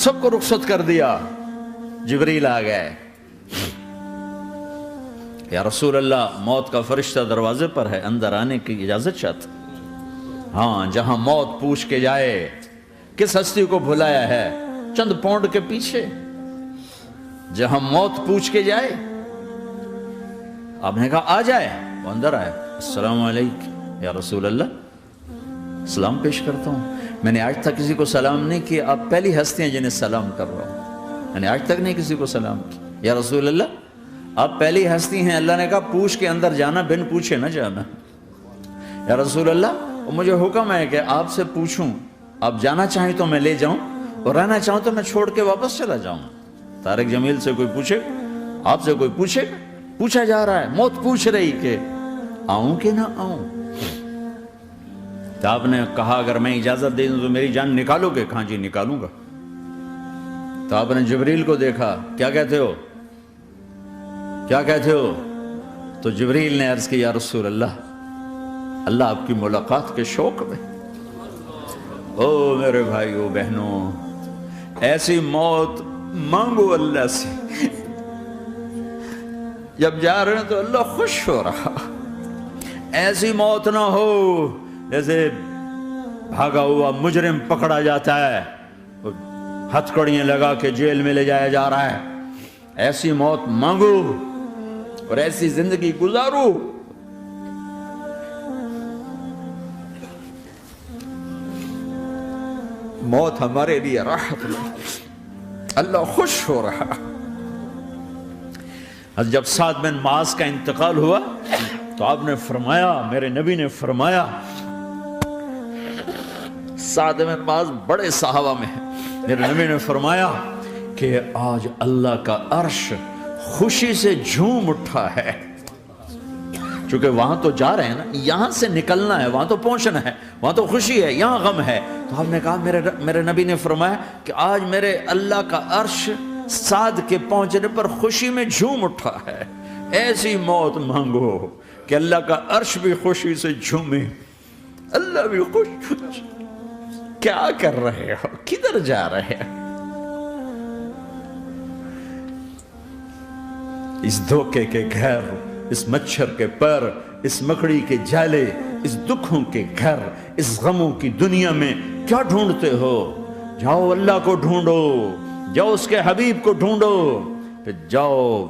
سب کو رخصت کر دیا. جبریل آ گئے. یا رسول اللہ موت کا فرشتہ دروازے پر ہے, اندر آنے کی اجازت چاہتا. ہاں, جہاں موت پوچھ کے جائے کس ہستی کو بھلایا ہے, چند پونڈ کے پیچھے جہاں موت پوچھ کے جائے. آپ نے کہا آ جائے, وہ اندر آئے. السلام علیکم یا رسول اللہ, سلام پیش کرتا ہوں. میں نے آج تک کسی کو سلام نہیں کیا, آپ پہلی ہستی ہیں جنہیں سلام کر رہا ہوں. میں نے آج تک نہیں کسی کو سلام کیا. یا رسول اللہ آپ پہلی ہستی ہیں. اللہ نے کہا پوچھ کے اندر جانا, بن پوچھے نہ جانا. یا رسول اللہ مجھے حکم ہے کہ آپ سے پوچھوں, آپ جانا چاہیں تو میں لے جاؤں, اور رہنا چاہوں تو میں چھوڑ کے واپس چلا جاؤں. طارق جمیل سے کوئی پوچھے, آپ سے کوئی پوچھے, پوچھا جا رہا ہے, موت پوچھ رہی کہ آؤں کہ نہ آؤں. تو آپ نے کہا اگر میں اجازت دے دوں تو میری جان نکالو گے؟ کہاں جی نکالوں گا. تو آپ نے جبریل کو دیکھا, کیا کہتے ہو, کیا کہتے ہو؟ تو جبریل نے عرض کی یا رسول اللہ, اللہ آپ کی ملاقات کے شوق میں. او میرے بھائیو بہنوں, ایسی موت مانگو اللہ سے. جب جا رہے ہیں تو اللہ خوش ہو رہا. ایسی موت نہ ہو جیسے بھاگا ہوا مجرم پکڑا جاتا ہے, ہتھکڑیاں لگا کے جیل میں لے جایا جا رہا ہے. ایسی موت مانگو اور ایسی زندگی گزارو. موت ہمارے لیے راحت ہے, اللہ خوش ہو رہا. جب سعد بن معاذ کا انتقال ہوا تو آپ نے فرمایا, میرے نبی نے فرمایا, سعد بن معاذ بڑے صحابہ میں ہیں, میرے نبی نے فرمایا کہ آج اللہ کا عرش خوشی سے جھوم اٹھا ہے. چونکہ وہاں تو جا رہے ہیں نا, یہاں سے نکلنا ہے, وہاں تو پہنچنا ہے, وہاں تو خوشی ہے, یہاں غم ہے. تو ہم نے کہا میرے نبی نے فرمایا کہ آج میرے اللہ کا عرش سعد کے پہنچنے پر خوشی میں جھوم اٹھا ہے. ایسی موت مانگو کہ اللہ کا عرش بھی خوشی سے جھومے, اللہ بھی خوش. کیا کر رہے ہو, کدھر جا رہے ہو؟ اس دھوکے کے گھر, اس مچھر کے پر, اس مکڑی کے جالے, اس دکھوں کے گھر, اس غموں کی دنیا میں کیا ڈھونڈتے ہو؟ جاؤ اللہ کو ڈھونڈو, جاؤ اس کے حبیب کو ڈھونڈو, پھر جاؤ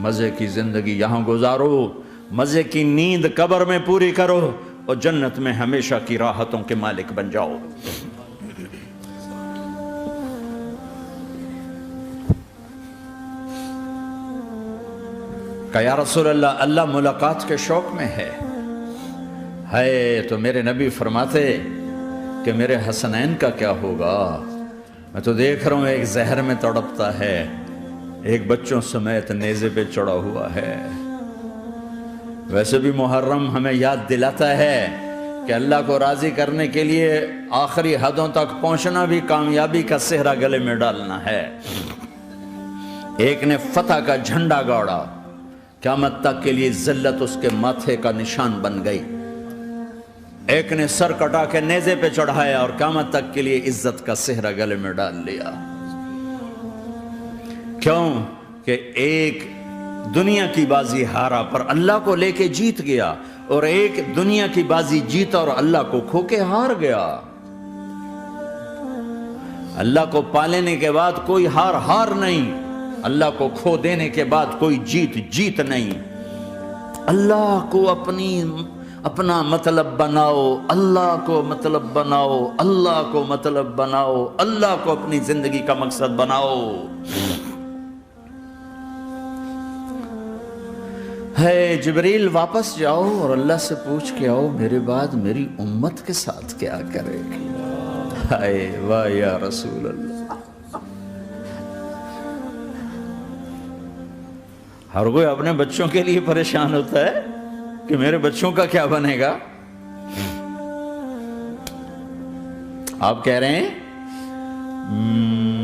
مزے کی زندگی یہاں گزارو, مزے کی نیند قبر میں پوری کرو, اور جنت میں ہمیشہ کی راحتوں کے مالک بن جاؤ. کہ یا رسول اللہ, اللہ ملاقات کے شوق میں ہے. تو میرے نبی فرماتے کہ میرے حسنین کا کیا ہوگا؟ میں تو دیکھ رہا ہوں ایک زہر میں تڑپتا ہے, ایک بچوں سمیت نیزے پہ چڑھا ہوا ہے. ویسے بھی محرم ہمیں یاد دلاتا ہے کہ اللہ کو راضی کرنے کے لیے آخری حدوں تک پہنچنا بھی کامیابی کا صحرا گلے میں ڈالنا ہے. ایک نے فتح کا جھنڈا گاڑا, قیامت تک کے لیے ذلت اس کے ماتھے کا نشان بن گئی. ایک نے سر کٹا کے نیزے پہ چڑھایا اور قیامت تک کے لیے عزت کا صحرا گلے میں ڈال لیا. کیوں کہ ایک دنیا کی بازی ہارا پر اللہ کو لے کے جیت گیا, اور ایک دنیا کی بازی جیتا اور اللہ کو کھو کے ہار گیا. اللہ کو پالینے کے بعد کوئی ہار نہیں, اللہ کو کھو دینے کے بعد کوئی جیت نہیں. اللہ کو اپنا مطلب بناؤ, اللہ کو مطلب بناؤ, اللہ کو مطلب بناؤ, اللہ کو اپنی زندگی کا مقصد بناؤ. ہے جبریل واپس جاؤ اور اللہ سے پوچھ کے آؤ میرے بعد میری امت کے ساتھ کیا کرے گی. ہائے واہ یا رسول اللہ. ہر کوئی اپنے بچوں کے لیے پریشان ہوتا ہے کہ میرے بچوں کا کیا بنے گا. آپ کہہ رہے ہیں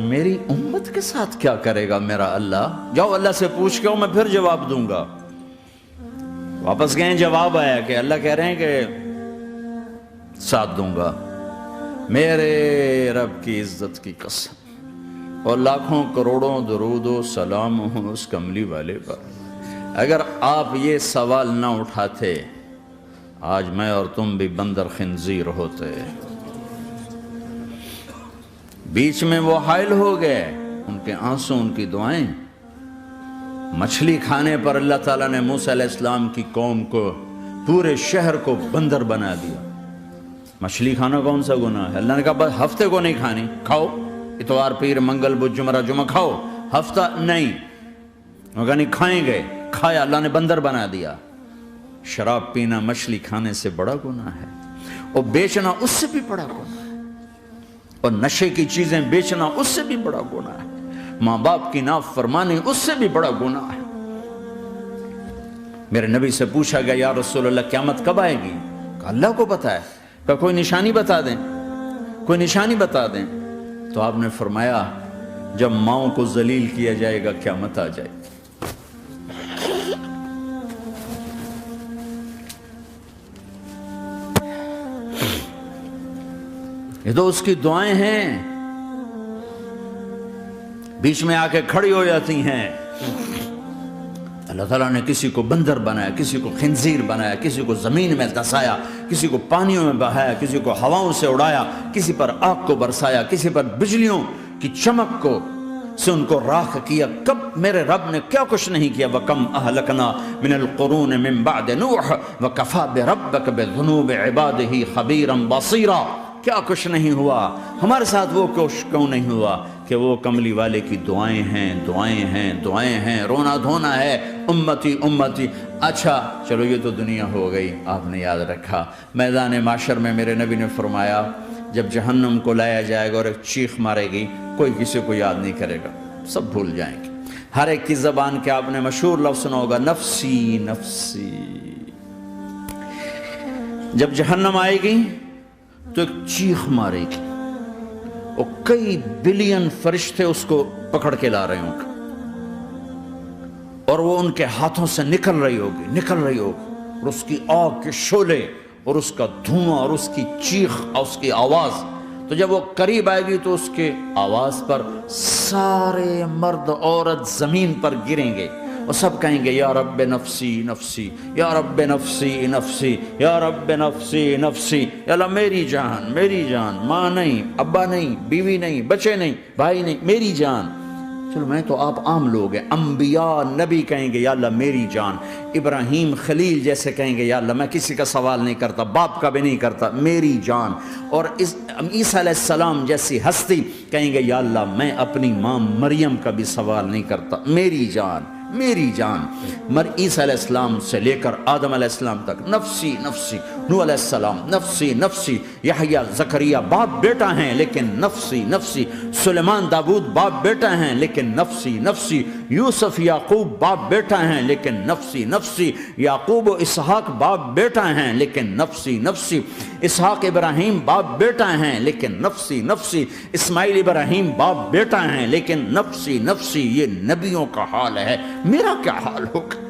میری امت کے ساتھ کیا کرے گا میرا اللہ. جاؤ اللہ سے پوچھ کے آؤ, میں پھر جواب دوں گا. واپس گئے, جواب آیا کہ اللہ کہہ رہے ہیں کہ ساتھ دوں گا. میرے رب کی عزت کی قسم, اور لاکھوں کروڑوں درود و سلام ہوں اس کملی والے پر۔ اگر آپ یہ سوال نہ اٹھاتے آج میں اور تم بھی بندر خنزیر ہوتے۔ بیچ میں وہ حائل ہو گئے، ان کے آنسو، ان کی دعائیں۔ مچھلی کھانے پر اللہ تعالیٰ نے موسیٰ علیہ السلام کی قوم کو، پورے شہر کو بندر بنا دیا۔ مچھلی کھانا کون سا گناہ ہے؟ اللہ نے کہا بس ہفتے کو نہیں کھانی، کھاؤ اتوار پیر منگل بدھ جمعہ جمعہ کھاؤ، ہفتہ نہیں۔ وہ کہا نہیں، کھائیں گے، کھایا، اللہ نے بندر بنا دیا۔ شراب پینا مچھلی کھانے سے بڑا گناہ ہے، اور بیچنا اس سے بھی بڑا گناہ ہے، اور نشے کی چیزیں بیچنا اس سے بھی بڑا گناہ ہے، ماں باپ کی نافرمانی اس سے بھی بڑا گناہ ہے۔ میرے نبی سے پوچھا گیا یا رسول اللہ قیامت کب آئے گی؟ کہا اللہ کو پتا ہے۔ کہا کوئی نشانی بتا دیں، کوئی نشانی بتا دیں۔ تو آپ نے فرمایا جب ماؤں کو ذلیل کیا جائے گا قیامت آ جائے گی۔ یہ تو اس کی دعائیں ہیں، بیچ میں آ کے کھڑی ہو جاتی ہیں۔ اللہ تعالیٰ نے کسی کو بندر بنایا، کسی کو خنزیر بنایا، کسی کو زمین میں دسایا، کسی کو پانیوں میں بہایا، کسی کو ہواؤں سے اڑایا، کسی پر آگ کو برسایا، کسی پر بجلیوں کی چمک کو سے ان کو راکھ کیا۔ کب میرے رب نے کیا کچھ نہیں کیا۔ وَكَمْ أَهْلَكْنَا مِنَ الْقُرُونِ مِن بَعْدِ نُوحٍ وَكَفَى بِرَبِّكَ بِذُنُوبِ عِبَادِهِ خَبِيرًا بَصِيرًا۔ کیا کچھ نہیں ہوا، ہمارے ساتھ وہ کچھ کیوں نہیں ہوا کہ وہ کملی والے کی دعائیں ہیں، دعائیں ہیں، دعائیں ہیں، رونا دھونا ہے، امتی امتی۔ اچھا چلو یہ تو دنیا ہو گئی، آپ نے یاد رکھا میدان معاشر میں میرے نبی نے فرمایا جب جہنم کو لایا جائے گا اور ایک چیخ مارے گی، کوئی کسی کو یاد نہیں کرے گا، سب بھول جائیں گے۔ ہر ایک کی زبان کے آپ نے مشہور لفظ سنا ہوگا نفسی نفسی۔ جب جہنم آئے گی تو ایک چیخ مارے گی، اور کئی بلین فرشتے اس کو پکڑ کے لا رہے ہوں گے، اور وہ ان کے ہاتھوں سے نکل رہی ہوگی، اور اس کی آگ کے شعلے اور اس کا دھواں اور اس کی چیخ اور اس کی آواز۔ تو جب وہ قریب آئے گی تو اس کے آواز پر سارے مرد عورت زمین پر گریں گے، اور سب کہیں گے یا رب نفسی نفسی، یا رب نفسی نفسی، یا رب نفسی نفسی۔ یا اللہ میری جان، میری جان، ماں نہیں، ابا نہیں، بیوی نہیں، بچے نہیں، بھائی نہیں، میری جان۔ چلو میں تو آپ عام لوگ ہیں، انبیاء نبی کہیں گے یا اللہ میری جان، ابراہیم خلیل جیسے کہیں گے یا اللہ میں کسی کا سوال نہیں کرتا، باپ کا بھی نہیں کرتا، میری جان۔ اور عیسیٰ علیہ السلام جیسی ہستی کہیں گے یا اللہ میں اپنی ماں مریم کا بھی سوال نہیں کرتا، میری جان، میری جان۔ عیسیٰ علیہ السلام سے لے کر آدم علیہ السلام تک نفسی نفسی، نوح علیہ السلام نفسی نفسی، یحییٰ زکریا باپ بیٹا ہیں لیکن نفسی نفسی، سلیمان داؤد باپ بیٹا ہیں لیکن نفسی نفسی، یوسف یعقوب باپ بیٹا ہیں لیکن نفسی نفسی، یعقوب و اسحاق باپ بیٹا ہیں لیکن نفسی نفسی، اسحاق ابراہیم باپ بیٹا ہیں لیکن نفسی نفسی، اسماعیل ابراہیم باپ بیٹا ہیں لیکن نفسی نفسی۔ یہ نبیوں کا حال ہے، میرا کیا حال ہوگا؟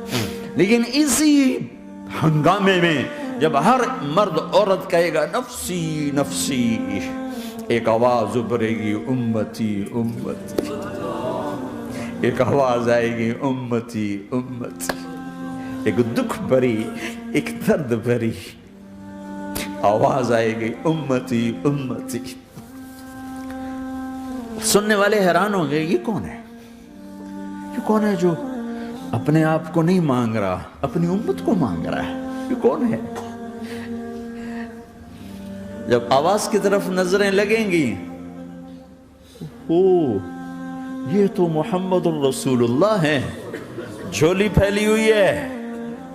لیکن اسی ہنگامے میں جب ہر مرد عورت کہے گا نفسی نفسی، ایک آواز ابھرے گی امتی امتی، ایک آواز آئے گی امتی امتی، ایک دکھ بھری، ایک درد بھری آواز آئے گی امتی امتی۔ سننے والے حیران ہوں گے یہ کون ہے، یہ کون ہے جو اپنے آپ کو نہیں مانگ رہا، اپنی امت کو مانگ رہا ہے، یہ کون ہے؟ جب آواز کی طرف نظریں لگیں گی، یہ تو محمد الرسول اللہ ہے، جھولی پھیلی ہوئی ہے،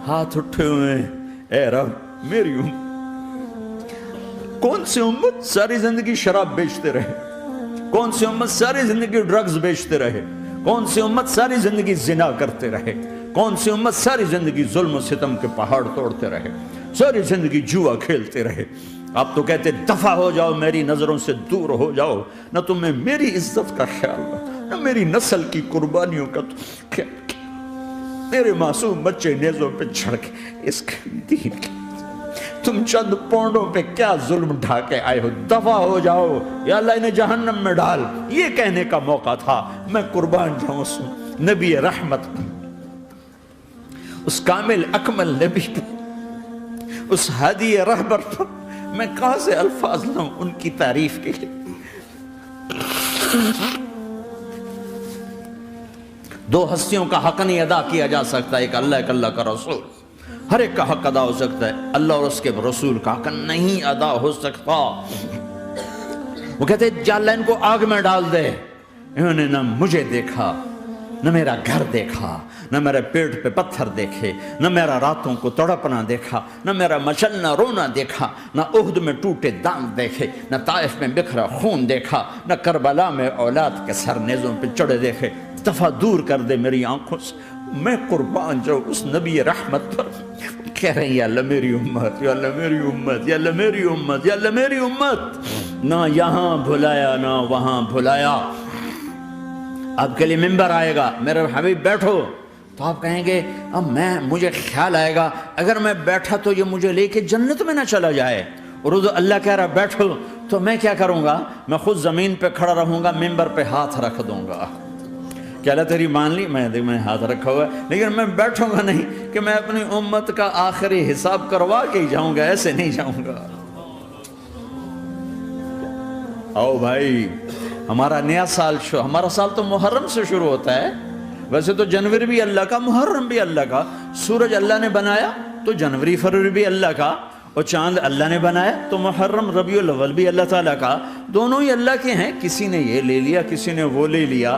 ہاتھ اٹھے ہوئے ہیں، اے رب میری امت۔ کون سی امت ساری زندگی شراب بیچتے رہے، کون سی امت ساری زندگی ڈرگز بیچتے رہے، کون سی امت ساری زندگی زنا کرتے رہے، کون سی امت ساری زندگی ظلم و ستم کے پہاڑ توڑتے رہے، ساری زندگی جوا کھیلتے رہے۔ آپ تو کہتے دفع ہو جاؤ، میری نظروں سے دور ہو جاؤ، نہ تمہیں میری عزت کا خیال رہا، نہ میری نسل کی قربانیوں کا خیال کیا، میرے معصوم بچے نیزوں پہ چڑھ کے اس دین کے تم چند پونڈوں پہ کیا ظلم ڈھا کے آئے ہو، دفع ہو جاؤ یا اللہ انہیں جہنم میں ڈال، یہ کہنے کا موقع تھا۔ میں قربان جاؤں اس نبی رحمت پر، اس کامل اکمل نبی پر، اس ہادی رہبر پر میں کہاں سے الفاظ لاؤں ان کی تعریف کے لیے۔ دو ہستیوں کا حق نہیں ادا کیا جا سکتا، ایک اللہ، ایک اللہ کا رسول۔ ہر ایک کا حق ادا ہو سکتا ہے، اللہ اور اس کے رسول کا حق نہیں ادا ہو سکتا۔ وہ کہتے ہیں یا اللہ ان کو آگ میں ڈال دے، انہوں نے نہ مجھے دیکھا، نہ میرا گھر دیکھا، نہ میرے پیٹ پہ پتھر دیکھے، نہ میرا راتوں کو تڑپنا دیکھا، نہ میرا مچلنا رونا دیکھا، نہ احد میں ٹوٹے دانت دیکھے، نہ طائف میں بکھرا خون دیکھا، نہ کربلا میں اولاد کے سر نیزوں پہ چڑھے دیکھے۔ دفعہ دور کر دے میری آنکھوں سے، میں قربان جاؤں اس نبی رحمت پر۔ کہہ رہے ہیں یا اللہ میری امت، یا اللہ میری امت، یا اللہ میری امت، یا اللہ میری امت، نہ یہاں بھلایا نہ وہاں بھلایا۔ آپ کے لیے ممبر آئے گا، میرے حبیب بیٹھو، تو آپ کہیں گے اب مجھے خیال آئے گا اگر میں بیٹھا تو یہ مجھے لے کے جنت میں نہ چلا جائے، اور اللہ کہہ رہا بیٹھو، تو میں کیا کروں گا؟ میں خود زمین پہ کھڑا رہوں گا، ممبر پہ ہاتھ رکھ دوں گا کہ اللہ تیری مان لی، میں ہاتھ رکھا ہوا ہے، لیکن میں بیٹھوں گا نہیں کہ میں اپنی امت کا آخری حساب کروا کے ہی جاؤں گا، ایسے نہیں جاؤں گا۔ آؤ بھائی، ہمارا نیا سال ہمارا سال تو محرم سے شروع ہوتا ہے، ویسے تو جنوری بھی اللہ کا، محرم بھی اللہ کا، سورج اللہ نے بنایا تو جنوری فروری بھی اللہ کا، اور چاند اللہ نے بنایا تو محرم ربیع الاول بھی اللہ تعالیٰ کا، دونوں ہی اللہ کے ہیں۔ کسی نے یہ لے لیا، کسی نے وہ لے لیا۔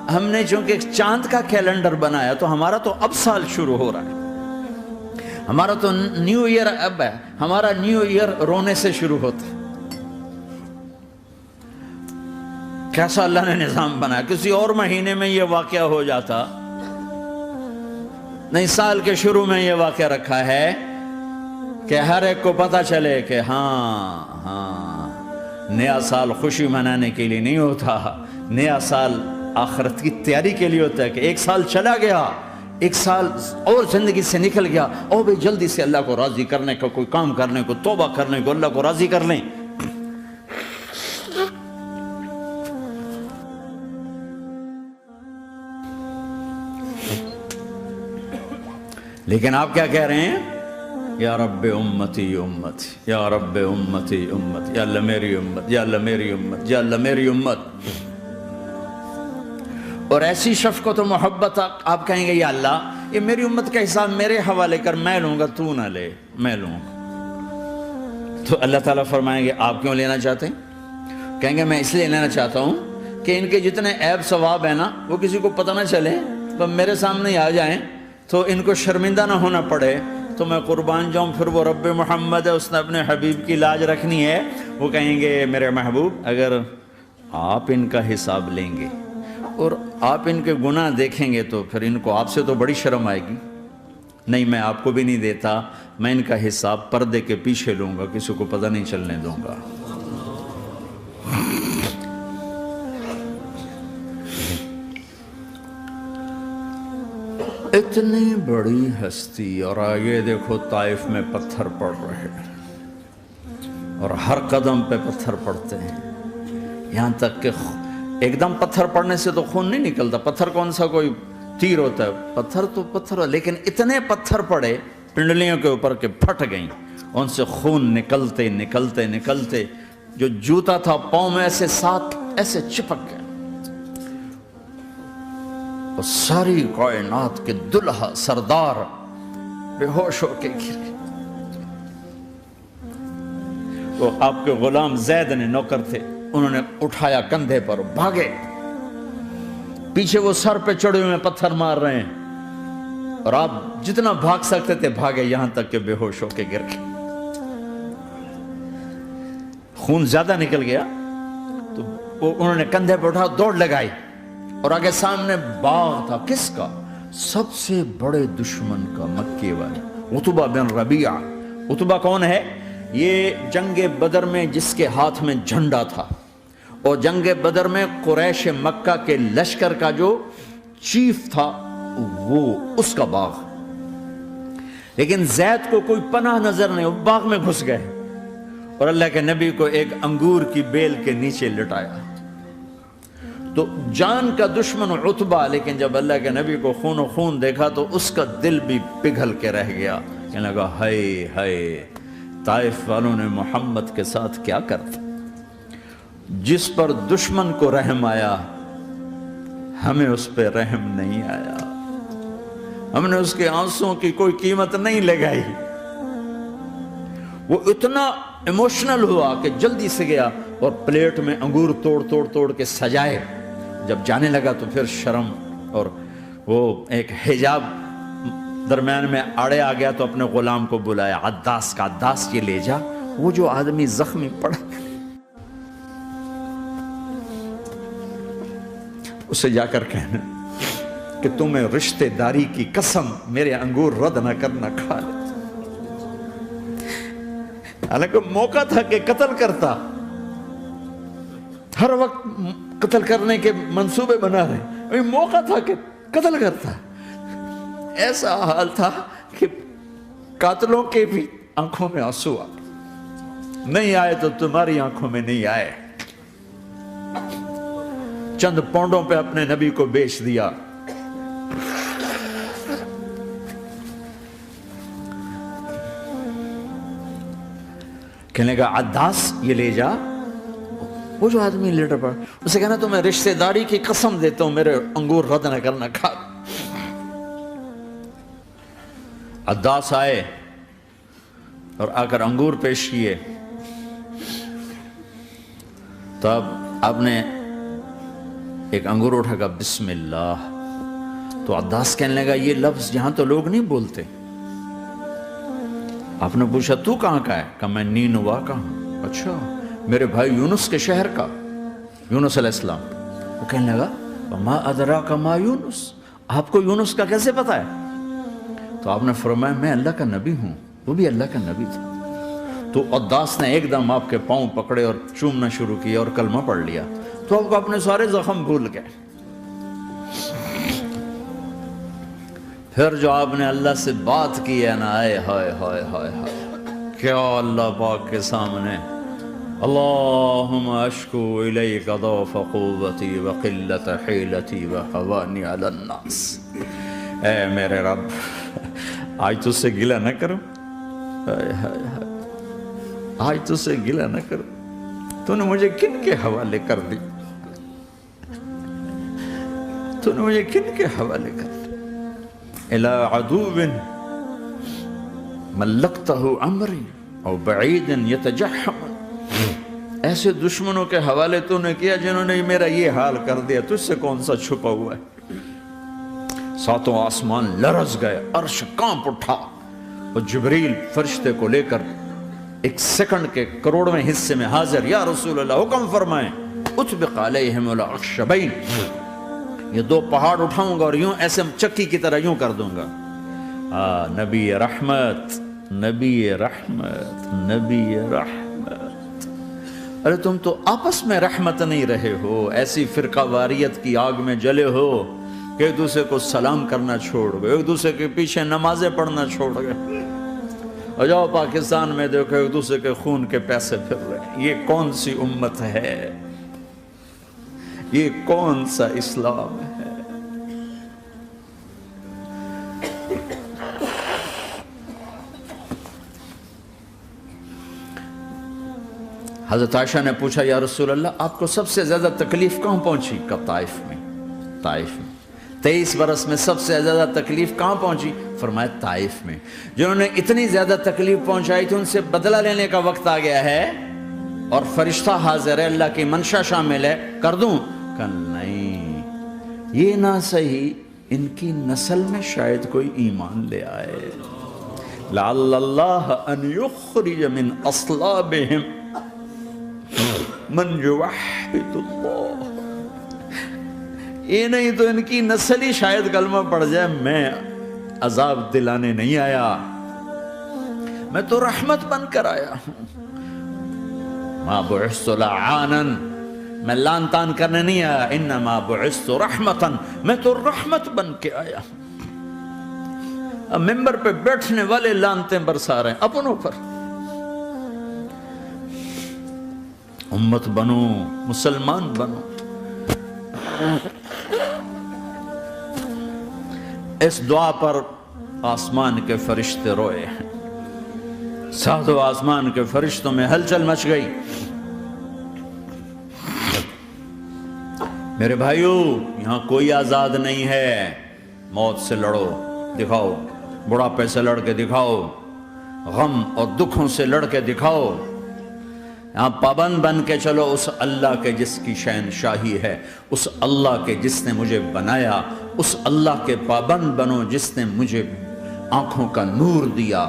ہم نے چونکہ چاند کا کیلنڈر بنایا تو ہمارا تو اب سال شروع ہو رہا ہے، ہمارا تو نیو ایئر اب ہے، ہمارا نیو ایئر رونے سے شروع ہوتا ہے۔ کیسا اللہ نے نظام بنایا، کسی اور مہینے میں یہ واقعہ ہو جاتا، نہیں سال کے شروع میں یہ واقعہ رکھا ہے کہ ہر ایک کو پتا چلے کہ ہاں نیا سال خوشی منانے کے لیے نہیں ہوتا، نیا سال آخرت کی تیاری کے لیے ہوتا ہے کہ ایک سال چلا گیا، ایک سال اور زندگی سے نکل گیا، اور بھی جلدی سے اللہ کو راضی کرنے کا کوئی کام کرنے کو، توبہ کرنے کو، اللہ کو راضی کر لیں۔ لیکن آپ کیا کہہ رہے ہیں؟ یا رب امتی امتی، یا رب امتی امتی، یا اللہ میری امت، یا اللہ میری امت، یا اللہ میری امت۔ اور ایسی شفقت و محبت آپ کہیں گے یا اللہ یہ میری امت کا حساب میرے حوالے کر، میں لوں گا، تو نہ لے، میں لوں گا۔ تو اللہ تعالیٰ فرمائیں گے آپ کیوں لینا چاہتے ہیں؟ کہیں گے میں اس لیے لینا چاہتا ہوں کہ ان کے جتنے عیب ثواب ہیں نا وہ کسی کو پتہ نہ چلے، تو میرے سامنے ہی آ جائیں تو ان کو شرمندہ نہ ہونا پڑے، تو میں قربان جاؤں۔ پھر وہ رب محمد ہے، اس نے اپنے حبیب کی لاج رکھنی ہے، وہ کہیں گے میرے محبوب اگر آپ ان کا حساب لیں گے اور آپ ان کے گناہ دیکھیں گے تو پھر ان کو آپ سے تو بڑی شرم آئے گی، نہیں میں آپ کو بھی نہیں دیتا، میں ان کا حساب پردے کے پیچھے لوں گا، کسی کو پتہ نہیں چلنے دوں گا۔ اتنی بڑی ہستی، اور آگے دیکھو طائف میں پتھر پڑ رہے ہیں، اور ہر قدم پہ پتھر پڑتے ہیں، یہاں تک کہ ایک دم پتھر پڑنے سے تو خون نہیں نکلتا، پتھر کون سا کوئی تیر ہوتا ہے، پتھر تو پتھر، لیکن اتنے پتھر پڑے پنڈلیوں کے اوپر کہ پھٹ گئیں، ان سے خون نکلتے نکلتے نکلتے جو جوتا تھا پاؤں میں ایسے ساتھ ایسے چپک گئے، اور ساری کائنات کے دلہا سردار بے ہوش ہو کے گرے۔ تو آپ کے غلام زید نے نوکر تھے، انہوں نے اٹھایا کندھے پر، بھاگے، پیچھے وہ سر پہ چڑھے ہوئے پتھر مار رہے ہیں، اور آپ جتنا بھاگ سکتے تھے بھاگے، یہاں تک کہ بے ہوش ہو کے گر گئے۔ خون زیادہ نکل گیا تو انہوں نے کندھے پہ اٹھا، دوڑ لگائی، اور آگے سامنے باغ تھا، کس کا؟ سب سے بڑے دشمن کا، مکے والے عتبہ بن ربیعہ۔ عتبہ کون ہے؟ یہ جنگ بدر میں جس کے ہاتھ میں جھنڈا تھا، اور جنگ بدر میں قریش مکہ کے لشکر کا جو چیف تھا وہ اس کا باغ۔ لیکن زید کو کوئی پناہ نظر نہیں، وہ باغ میں گھس گئے اور اللہ کے نبی کو ایک انگور کی بیل کے نیچے لٹایا. تو جان کا دشمن عتبہ، لیکن جب اللہ کے نبی کو خون و خون دیکھا تو اس کا دل بھی پگھل کے رہ گیا. کہنے لگا ہائے ہائے، طائف والوں نے محمد کے ساتھ کیا کرتا. جس پر دشمن کو رحم آیا ہمیں اس پہ رحم نہیں آیا، ہم نے اس کے آنسوں کی کوئی قیمت نہیں لگائی. وہ اتنا ایموشنل ہوا کہ جلدی سے گیا اور پلیٹ میں انگور توڑ کے سجائے. جب جانے لگا تو پھر شرم اور وہ ایک حجاب درمیان میں آڑے آ گیا تو اپنے غلام کو بلایا، عداس کا، عداس یہ لے جا وہ جو آدمی زخمی پڑا اسے جا کر کہنا کہ تمہیں رشتہ داری کی قسم میرے انگور رد نہ کرنا، کھا لے. حالانکہ موقع تھا کہ قتل کرتا، ہر وقت قتل کرنے کے منصوبے بنا رہے، موقع تھا کہ قتل کرتا. ایسا حال تھا کہ قاتلوں کے بھی آنکھوں میں آنسو آ نہیں آئے تو تمہاری آنکھوں میں نہیں آئے. چند پونڈوں پہ اپنے نبی کو بیچ دیا. کہنے کا عداس یہ لے جا، وہ جو آدمی لیٹر پڑا اسے کہنا تو میں رشتہ داری کی قسم دیتا ہوں میرے انگور رد نہ کرنا، کھا. عداس آئے اور آ کر انگور پیش کیے. تو اب آپ نے ایک انگور اٹھا کر بسم اللہ. تو عداس کہنے لگا یہ لفظ یہاں تو لوگ نہیں بولتے. آپ نے پوچھا تو کہاں کا ہے؟ کہا میں نینوا کا ہوں. اچھا، میرے بھائی یونس کے شہر کا، یونس علیہ السلام. وہ کہنے لگا وما ادراک ما یونس، آپ کو یونس کا کیسے پتا ہے؟ تو آپ نے فرمایا میں اللہ کا نبی ہوں، وہ بھی اللہ کا نبی تھا. تو عداس نے ایک دم آپ کے پاؤں پکڑے اور چومنا شروع کیا اور کلمہ پڑھ لیا. تو آپ کو اپنے سارے زخم بھول گئے. پھر جو آپ نے اللہ سے بات کی ہے نا، آئے ہائے ہائے ہائے ہائے، کیا اللہ پاک کے سامنے اللہم اشکو الیک ضعف قوتی وقلت حیلتی وحوانی علی الناس. اے میرے رب آج تجھ سے گلہ نہ کروں، آج تجھ سے گلہ نہ کروں. تو نے مجھے کن کے حوالے کر دی، تو نے مجھے کن کے حوالے کر دی. الى عدو ملکتہ عمری او بعید یتجحم، ایسے دشمنوں کے حوالے تو نے کیا جنہوں نے میرا یہ حال کر دیا، تجھ سے کون سا چھپا ہوا ہے. ساتوں آسمان لرز گئے، عرش کانپ اٹھا اور جبریل فرشتے کو لے کر ایک سیکنڈ کے کروڑویں حصے میں حاضر. یا رسول اللہ حکم فرمائیں اطبق علیہم الاخشبین، یہ دو پہاڑ اٹھاؤں گا اور یوں ایسے چکی کی طرح یوں کر دوں گا. نبی رحمت، نبی رحمت، نبی رحمت. ارے تم تو آپس میں رحمت نہیں رہے ہو، ایسی فرقہ واریت کی آگ میں جلے ہو کہ ایک دوسرے کو سلام کرنا چھوڑ گئے، ایک دوسرے کے پیچھے نمازیں پڑھنا چھوڑ گئے. اور جاؤ پاکستان میں دیکھو ایک دوسرے کے خون کے پیسے پھر رہے ہیں. یہ کون سی امت ہے؟ یہ کون سا اسلام ہے؟ حضرت عائشہ نے پوچھا یا رسول اللہ آپ کو سب سے زیادہ تکلیف کہاں پہنچی؟ کہا طائف میں. طائف میں 23 برس میں سب سے زیادہ تکلیف کہاں پہنچی؟ فرمایا طائف میں. جنہوں نے اتنی زیادہ تکلیف پہنچائی تھی ان سے بدلہ لینے کا وقت آ گیا ہے اور فرشتہ حاضر ہے، اللہ کی منشا شامل ہے، کر دوں؟ کہ نہیں، یہ نہ صحیح، ان کی نسل میں شاید کوئی ایمان لے آئے. لعل اللہ ان یخرج من اصلابہم من یوحد اللہ. یہ نہیں تو ان کی نسل ہی شاید کلمہ پڑھ جائے. میں عذاب دلانے نہیں آیا، میں تو رحمت بن کر آیا ہوں. ما بعثت لعانا، میں لان تان کرنے نہیں آیا. انما بعثت رحمتا، میں تو رحمت بن کے آیا ہوں. اب ممبر پہ بیٹھنے والے لانتیں برسا رہے ہیں اپنوں پر. امت بنو، مسلمان بنو. اس دعا پر آسمان کے فرشتے روئے ہیں. ساتوں آسمان کے فرشتوں میں ہلچل مچ گئی. میرے بھائیو، یہاں کوئی آزاد نہیں ہے. موت سے لڑو، دکھاؤ. بڑھاپے سے لڑ کے دکھاؤ. غم اور دکھوں سے لڑ کے دکھاؤ. یہاں پابند بن کے چلو اس اللہ کے جس کی شہنشاہی ہے، اس اللہ کے جس نے مجھے بنایا. اس اللہ کے پابند بنو جس نے مجھے آنکھوں کا نور دیا،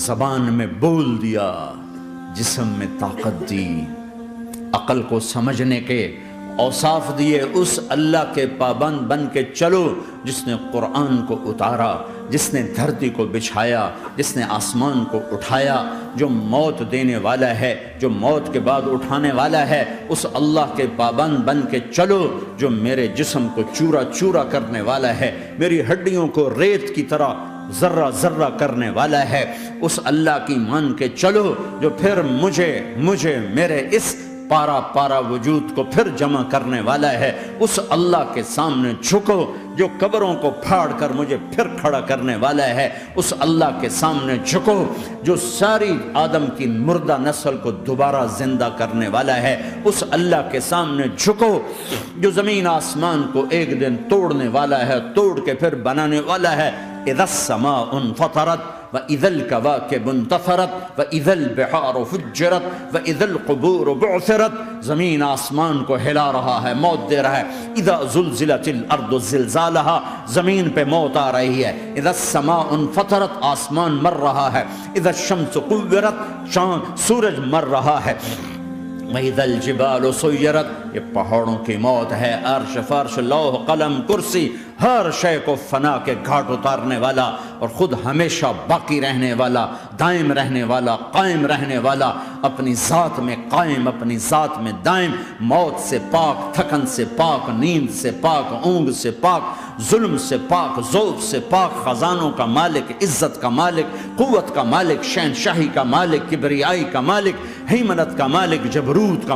زبان میں بول دیا، جسم میں طاقت دی، عقل کو سمجھنے کے اوصاف دیے. اس اللہ کے پابند بن کے چلو جس نے قرآن کو اتارا، جس نے دھرتی کو بچھایا، جس نے آسمان کو اٹھایا، جو موت دینے والا ہے، جو موت کے بعد اٹھانے والا ہے. اس اللہ کے پابند بن کے چلو جو میرے جسم کو چورا چورا کرنے والا ہے، میری ہڈیوں کو ریت کی طرح ذرہ ذرہ کرنے والا ہے. اس اللہ کی مان کے چلو جو پھر مجھے میرے اس پارا پارا وجود کو پھر جمع کرنے والا ہے. اس اللہ کے سامنے جھکو جو قبروں کو پھاڑ کر مجھے پھر کھڑا کرنے والا ہے. اس اللہ کے سامنے جھکو جو ساری آدم کی مردہ نسل کو دوبارہ زندہ کرنے والا ہے. اس اللہ کے سامنے جھکو جو زمین آسمان کو ایک دن توڑنے والا ہے، توڑ کے پھر بنانے والا ہے. اذا السماء انفطرت وَإِذَا الْكَوَاكِبُ انْتَثَرَتْ وَإِذَا الْبِحَارُ فُجِّرَتْ وَإِذَا الْقُبُورُ بُعْثِرَتْ. زمین آسمان کو ہلا رہا ہے، موت دے رہا ہے. اِذَا زُلْزِلَتِ الْأَرْضُ زِلْزَالَهَا، زمین پہ موت آ رہی ہے. اِذَا السَّمَاءُ انْفَطَرَتْ، آسمان مر رہا ہے. اِذَا الشَّمْسُ قُوِّرَتْ، سورج مر رہا ہے. وَإِذَا الْجِبَالُ سُيِّرَتْ، یہ پہاڑوں کی موت ہے. عرش فرش لوح قلم کرسی ہر شے کو فنا کے گھاٹ اتارنے والا اور خود ہمیشہ باقی رہنے والا، دائم رہنے والا، قائم رہنے والا، اپنی ذات میں قائم، اپنی ذات میں دائم، موت سے پاک، تھکن سے پاک، نیند سے پاک، اونگ سے پاک، ظلم سے پاک، ذوق سے پاک، خزانوں کا مالک، عزت کا مالک، قوت کا مالک، شہنشاہی کا مالک، کبریائی کا مالک، ہیمنت کا مالک، جبروت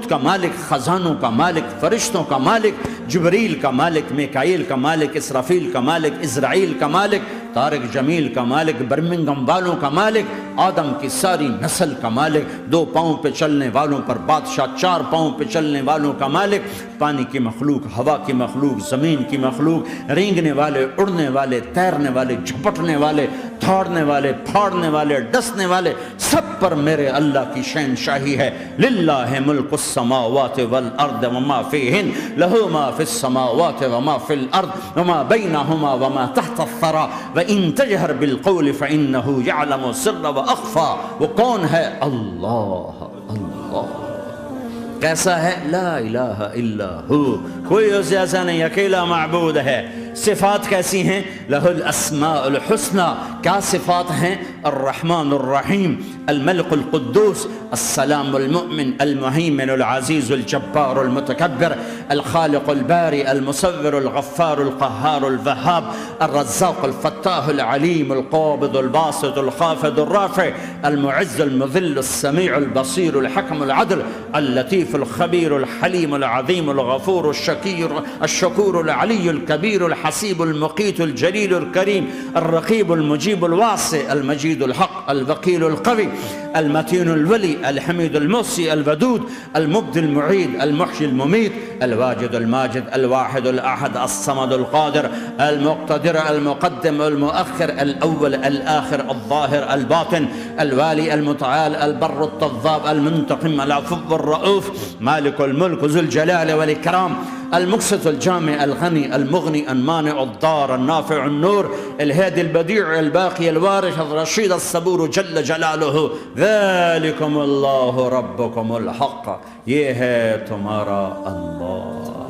کا مالک، خزانوں کا مالک، فرشتوں کا مالک، جبریل کا مالک، میکائیل کا مالک، اسرافیل کا مالک، اسرائیل کا مالک، طارق جمیل کا مالک، برمنگم والوں کا مالک، آدم کی ساری نسل کا مالک، 2 پاؤں پہ چلنے والوں پر بادشاہ، 4 پاؤں پہ چلنے والوں کا مالک، پانی کی مخلوق، ہوا کی مخلوق، زمین کی مخلوق، رینگنے والے، اڑنے والے، تیرنے والے، جھپٹنے والے، دھاڑنے والے، پھاڑنے والے، ڈسنے والے، سب پر میرے اللہ کی شہنشاہی ہے. للہ ملک السماوات والارض وما فیہن، لہو ما فی السماوات وما فی الارض وما بینہما وما تحت الثری وَإِن تَجْهَرْ بِالْقَوْلِ فَإِنَّهُ يَعْلَمُ السِّرَّ وَأَخْفَى. وہ کون ہے؟ اللہ. کیسا ہے؟ لا الہ الا ہو، کوئی اس جیسا نہیں، اکیلا معبود ہے. صفات کیسی ہیں؟ لہ الاسماء الحسنى. کیا صفات ہیں؟ الرحمن الرحیم، الملک القدوس، السلام المؤمن، المہیمن العزیز الجبار المتکبر، الخالق الباری المصور الغفار القہار الوہاب، الرزاق الفتاح العلیم القابض الباسط الخافض الرافع، المعز المذل السمیع البصیر الحکم العدل، اللطیف الخبیر الحلیم العظیم الغفور الشکور العلی الکبیر الحسیب المقیت الجلیل الکریم، الرقیب المجیب الواسع، المجید الحق، الوکیل القوی، المتین الولی، الحمید المحصی، الودود، المبدی المعید، المحشی المميت، الواجد الماجد، الواحد الأحد، الصمد القادر، المقتدر، المقدم، المؤخر، الأول، الآخر، الظاهر، الباطن، الوالي، المتعال، البر التضاب، المنتقم، العفو الرؤوف، مالك الملك، ذو الجلال والإكرام، المقسط الجامع الغني المغني المانع الضار النافع النور، الهادي البديع الباقي الوارث الرشيد الصبور جل جلاله. ذلكم اللہ ربکم الحق، یہ ہے تمہارا اللہ.